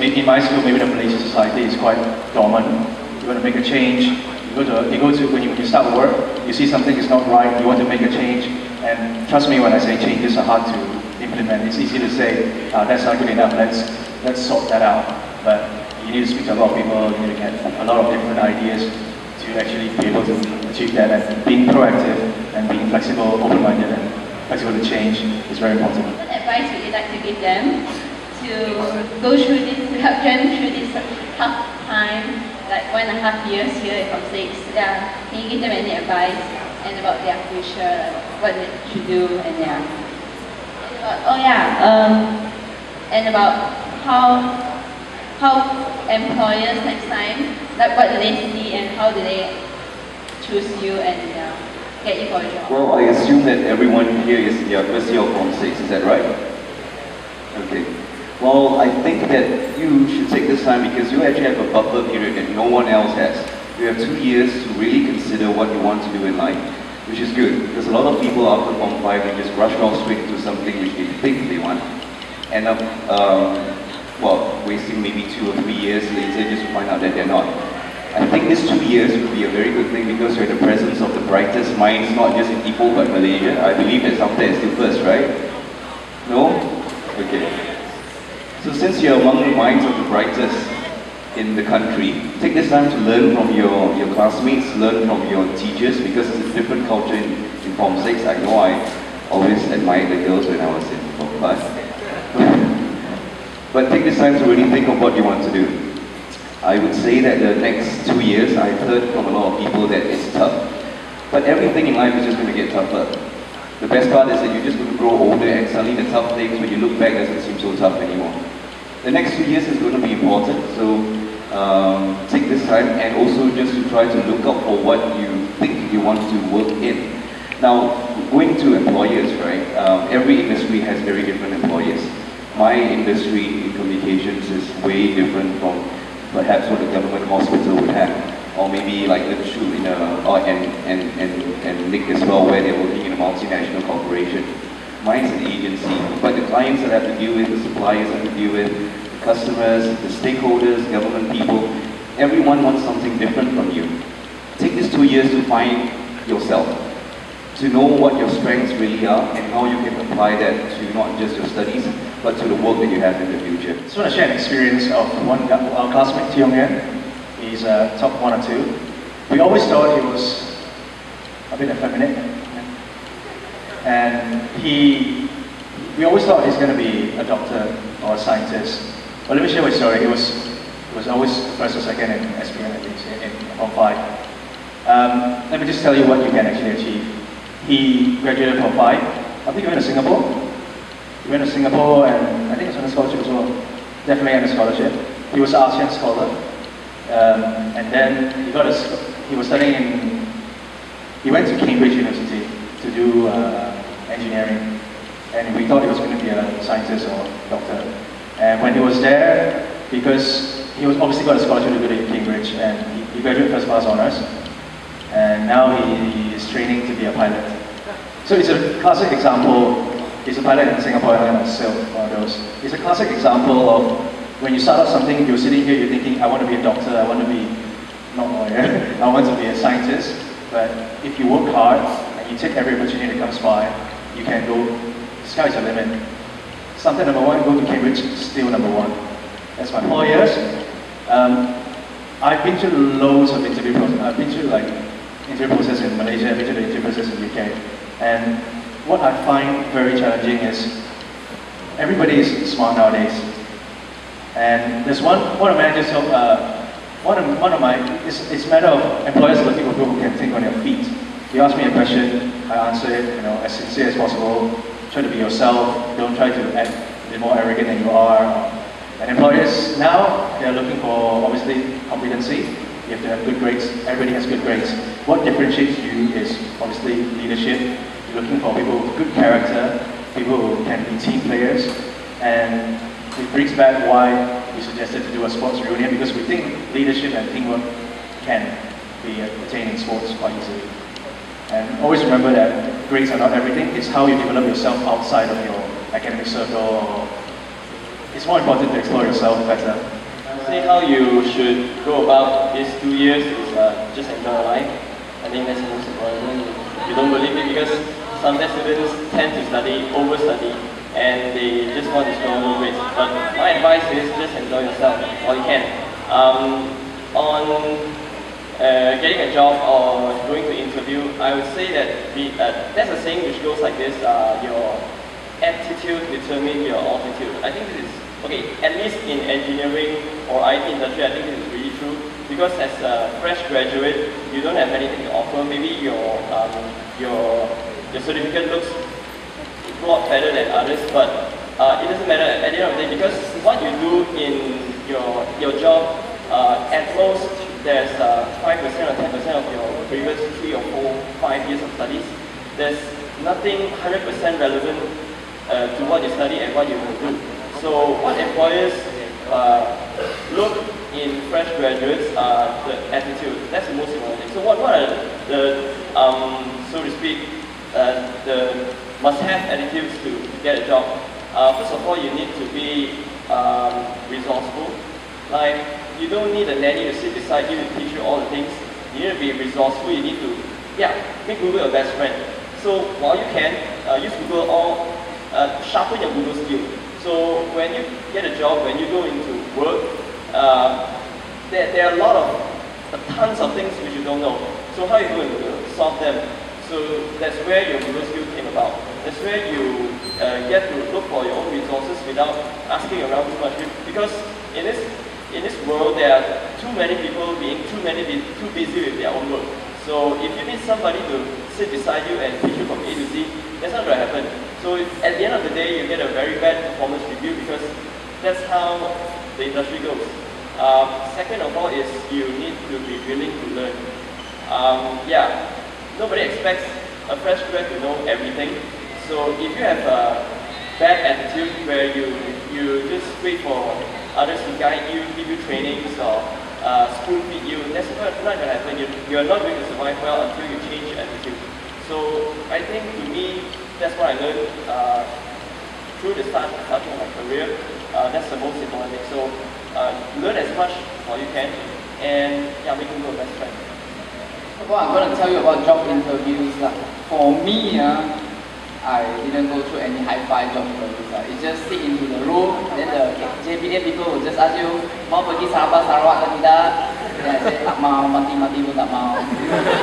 in my school, maybe the Malaysian society is quite dormant. You want to make a change, when you start work, you see something is not right, you want to make a change, and trust me when I say changes are hard to implement. It's easy to say, that's not good enough, let's sort that out. But you need to speak to a lot of people, you need to get a lot of different ideas to actually be able to achieve that, and being proactive and being flexible, open-minded and flexible to change is very important. What advice would you like to give them to go through this, to help them through this tough time, like 1.5 years here at Form 6? Yeah. Can you give them any advice and about their future, like what they should do, and and about how employers next time, like what do they see and how do they choose you and get you for a job? Well, I assume that everyone here is in their first year of Form 6, is that right? Okay. Well, I think that you should take this time because you actually have a buffer period that no one else has. You have 2 years to really consider what you want to do in life, which is good because a lot of people after Form 5 they just rush off straight to something which they think they want, end up wasting maybe 2 or 3 years later just to find out that they're not. I think this 2 years will be a very good thing because you're in the presence of the brightest minds, not just in Ipoh but Malaysia. I believe that something is still first, right? No? Okay. So since you're among the minds of the brightest in the country, take this time to learn from your classmates, learn from your teachers because it's a different culture in Form 6. I know I always admired the girls when I was in Form 5. But take this time to really think of what you want to do. I would say that the next 2 years, I've heard from a lot of people that it's tough. But everything in life is just going to get tougher. The best part is that you're just going to grow older and suddenly the tough things, when you look back, doesn't seem so tough anymore. The next 2 years is going to be important, so take this time and also just to try to look out for what you think you want to work in. Now, going to employers, right? Every industry has very different employers. My industry in communications is way different from perhaps what a government hospital would have, or maybe like the Chu and Nick as well, where they're working in a multinational corporation. Mine's an agency, but the clients that I have to deal with, the suppliers I have to deal with, the customers, the stakeholders, government people, everyone wants something different from you. Take these 2 years to find yourself, to know what your strengths really are and how you can apply that to not just your studies, but to the work that you have in the future. I just want to share an experience of our classmate, Tiong Yuan. He's top 1 or 2. We always thought he was a bit effeminate. And we always thought he's going to be a doctor or a scientist. But let me share my story. He was always first or second in SPM, I think, in Form 5. Let me just tell you what you can actually achieve. He graduated Form 5. I think he went to Singapore. He went to Singapore and I think he was on a scholarship as well. Definitely on a scholarship. He was an ASEAN scholar. And then he was studying he went to Cambridge University to do engineering. And we thought he was going to be a scientist or doctor. And when he was there, because he was obviously got a scholarship to go to Cambridge, and he graduated first class honors. And now he is training to be a pilot. So it's a classic example. He's a pilot in Singapore Airlines, so one of those. It's a classic example of when you start out something, you're sitting here, you're thinking, I want to be a doctor, I want to be, not a lawyer, I want to be a scientist. But if you work hard and you take every opportunity that comes by, you can go, the sky's the limit. Something number 1, go to Cambridge, still number 1. That's my 4 years. I've been to loads of interview processes. I've been to like interview process in Malaysia, I've been to the interview process in the UK. And what I find very challenging is everybody is smart nowadays. And there's one of the managers, it's a matter of employers looking for people who can think on their feet. You ask me a question, I answer it, as sincere as possible. Try to be yourself. Don't try to act a bit more arrogant than you are. And employers now, they're looking for obviously competency. You have to have good grades. Everybody has good grades. What differentiates you is obviously leadership. You're looking for people with good character, people who can be team players. And it brings back why we suggested to do a sports reunion, because we think leadership and teamwork can be attained in sports quite easily. And always remember that grades are not everything. It's how you develop yourself outside of your academic circle. it's more important to explore yourself better. Say how you should go about these 2 years is just enjoy your life. I think that's the most important. You don't believe it because sometimes students tend to study, overstudy, and they just want to score low grades. But my advice is just enjoy yourself while you can. On getting a job or going to interview, I would say that there's a saying which goes like this: your aptitude determines your altitude. I think this is okay. At least in engineering or IT industry, I think this is really true. Because as a fresh graduate, you don't have anything to offer. Maybe your certificate looks a lot better than others, but it doesn't matter at the end of the day because what you do in your job, at most there's 5% or 10% of your previous 3 or 4, 5 years of studies. There's nothing 100% relevant to what you study and what you will do. So what employers look in fresh graduates the attitude. That's the most important thing. So what are the so to speak, the must-have attitudes to get a job? First of all, you need to be resourceful. Like, you don't need a nanny to sit beside you to teach you all the things. You need to be resourceful. You need to, make Google your best friend. So while you can, use Google or sharpen your Google skill. So when you get a job, when you go into work, there are a lot of tons of things which you don't know. So how are you going to solve them? So that's where your Google skill came about. That's where you get to look for your own resources without asking around too much. Because in this world, there are too many people being too busy with their own work. So if you need somebody to sit beside you and teach you from A to Z, that's not going to happen. So at the end of the day, you get a very bad performance review because that's how the industry goes. Second of all is you need to be willing to learn. Nobody expects a fresh grad to know everything. So if you have a bad attitude where you just wait for others to guide you, give you trainings or spoon feed you, that's not going to happen. You're not going to survive well until you change your attitude. So I think to me, that's what I learned through the start of my career. That's the most important thing. So learn as much while you can, and make Google your best friend. Well, I'm going to tell you about job interviews. For me, I didn't go through any high-fi job interviews. It's just sit into the room, then the JPA people will just ask you, mau pergi Sabah, Sarawak ke tidak? Then I say, tak mau, mati-mati pun tak mau.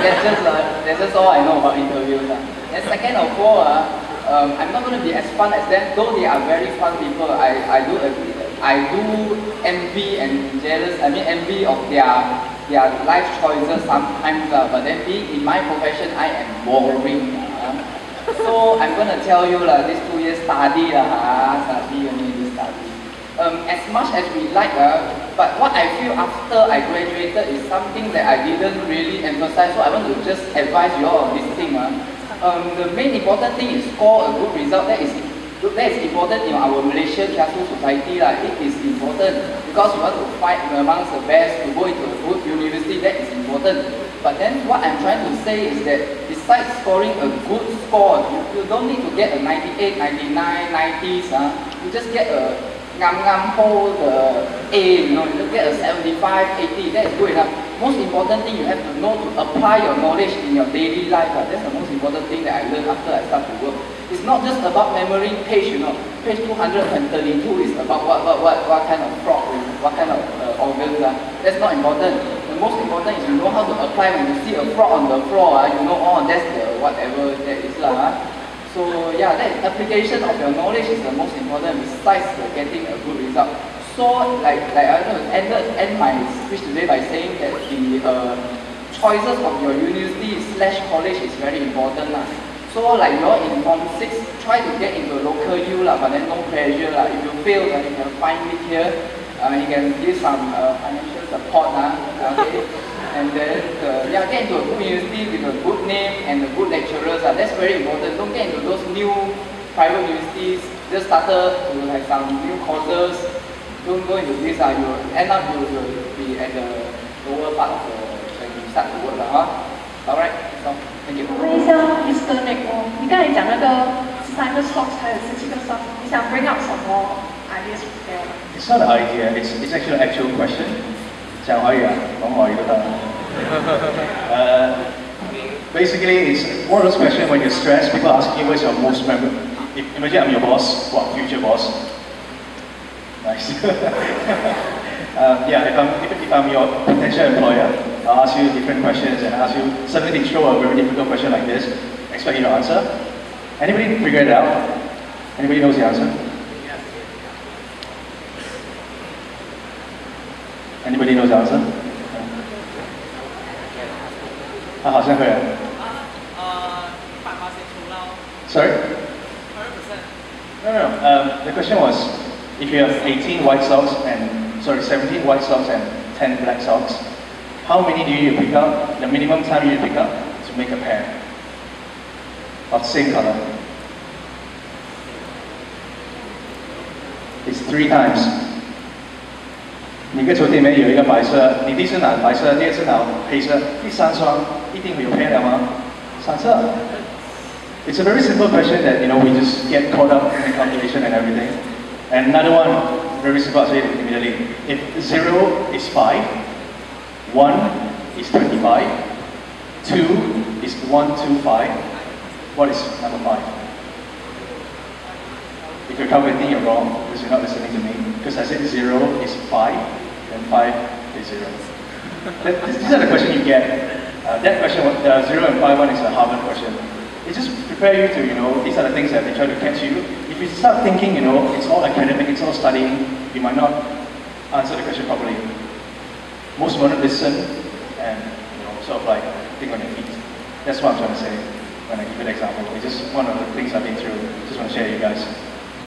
That's just all I know about interviews. And second of all, I'm not going to be as fun as them, though they are very fun people. I do envy and jealous. I mean, envy of their life choices sometimes. But then being in my profession, I am boring. So I'm going to tell you these 2 years study, study. As much as we like, but what I feel after I graduated is something that I didn't really emphasize. So I want to just advise you all on this thing. The main important thing is score a good result. That is important in our Malaysian classroom society. It is important because you want to fight amongst the best to go into a good university. That is important. But then what I'm trying to say is that besides scoring a good score, you don't need to get a 98, 99, 90s. You just get a hold the A, you get a 75, 80, that is good enough. Most important thing, you have to know to apply your knowledge in your daily life. That's the most important thing that I learned after I start to work. It's not just about memorizing page, Page 232 is about what kind of frog, what kind of organs. That's not important. The most important is you know how to apply. When you see a frog on the floor, you know, that's the whatever that is. So that application of your knowledge is the most important besides getting a good result. So I end my speech today by saying that the choices of your university / college is very important. So you're in Form 6, try to get into local U, but then no pressure. If you fail, you can find me here. You can give some financial support. Okay? And then get into a good university with a good name and a good lecturers. That's very important. Don't get into those new private universities. Just started to have some new courses. Don't go into this. You end up you will be at the lower part of when you start to work. Alright, so thank you. 问一下 Mr. Nick，你刚才讲那个13个 stocks 还有17个 stocks，你想 bring up 什么 ideas prepare? It's not an idea, it's actually an actual question. 讲华语啊，讲华语都得。Basically, it's one of those questions when you're stressed, people ask you what's your most memorable. Imagine I'm your boss, well, future boss. Nice. Yeah, if I'm your potential employer, I'll ask you different questions and ask you, suddenly they throw a very difficult question like this, expect you to answer. Anybody figure it out? Anybody knows the answer? Anybody knows the answer? 好像会。Sorry? 100%. No. The question was, if you have 18 white socks and 17 white socks and 10 black socks, how many do you need to pick up? The minimum time you need to pick up to make a pair of the same color. It's 3 times. 你个抽屉里面有一个白色，你第一次拿白色，第二次拿黑色，第3双一定会有 pair 了吗？3色。It's a very simple question that we just get caught up in the calculation and everything. And another one, very simple, I'll say it immediately. If 0 is 5, 1 is 25, 2 is 125, what is number 5? If you're calculating, you're wrong because you're not listening to me. Because I said 0 is 5, and 5 is 0. These are the questions you get. That question, the 0 and 5 one is a Harvard question. It just prepare you to, these are the things that they try to catch you. If you start thinking, it's all academic, it's all studying, you might not answer the question properly. Most won't listen and, sort of like think on your feet. That's what I'm trying to say when I give an example. It's just one of the things I've been through. Just want to share with you guys.